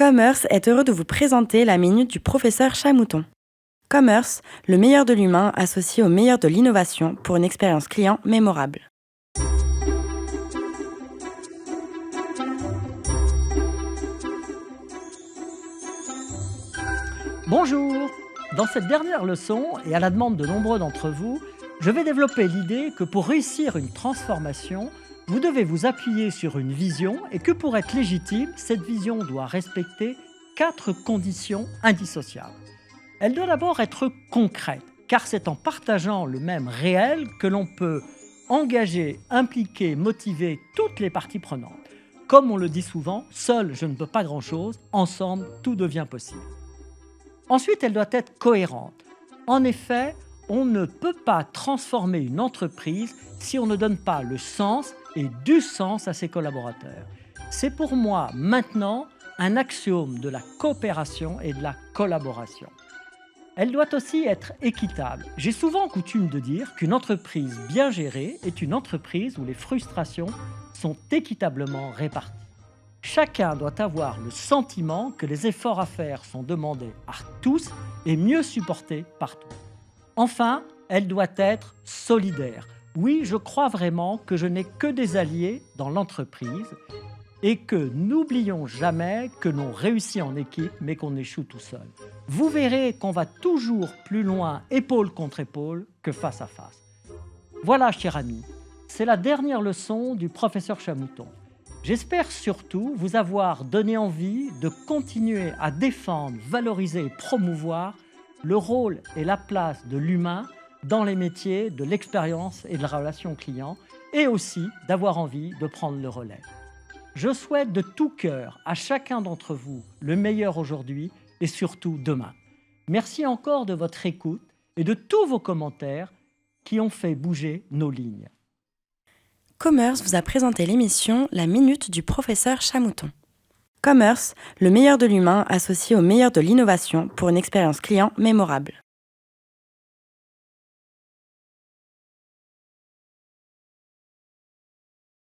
Commerce est heureux de vous présenter la minute du professeur Chamouton. Commerce, le meilleur de l'humain associé au meilleur de l'innovation pour une expérience client mémorable. Bonjour! Dans cette dernière leçon, et à la demande de nombreux d'entre vous, je vais développer l'idée que pour réussir une transformation, vous devez vous appuyer sur une vision et que pour être légitime, cette vision doit respecter 4 conditions indissociables. Elle doit d'abord être concrète, car c'est en partageant le même réel que l'on peut engager, impliquer, motiver toutes les parties prenantes. Comme on le dit souvent, seul je ne peux pas grand-chose, ensemble tout devient possible. Ensuite, elle doit être cohérente. En effet, on ne peut pas transformer une entreprise si on ne donne pas le sens et du sens à ses collaborateurs. C'est pour moi maintenant un axiome de la coopération et de la collaboration. Elle doit aussi être équitable. J'ai souvent coutume de dire qu'une entreprise bien gérée est une entreprise où les frustrations sont équitablement réparties. Chacun doit avoir le sentiment que les efforts à faire sont demandés à tous et mieux supportés par tous. Enfin, elle doit être solidaire. Oui, je crois vraiment que je n'ai que des alliés dans l'entreprise et que n'oublions jamais que l'on réussit en équipe mais qu'on échoue tout seul. Vous verrez qu'on va toujours plus loin épaule contre épaule que face à face. Voilà, cher ami, c'est la dernière leçon du professeur Chamouton. J'espère surtout vous avoir donné envie de continuer à défendre, valoriser et promouvoir le rôle et la place de l'humain dans les métiers de l'expérience et de la relation client et aussi d'avoir envie de prendre le relais. Je souhaite de tout cœur à chacun d'entre vous le meilleur aujourd'hui et surtout demain. Merci encore de votre écoute et de tous vos commentaires qui ont fait bouger nos lignes. Commerce vous a présenté l'émission La minute du professeur Chamouton. Commerce, le meilleur de l'humain associé au meilleur de l'innovation pour une expérience client mémorable.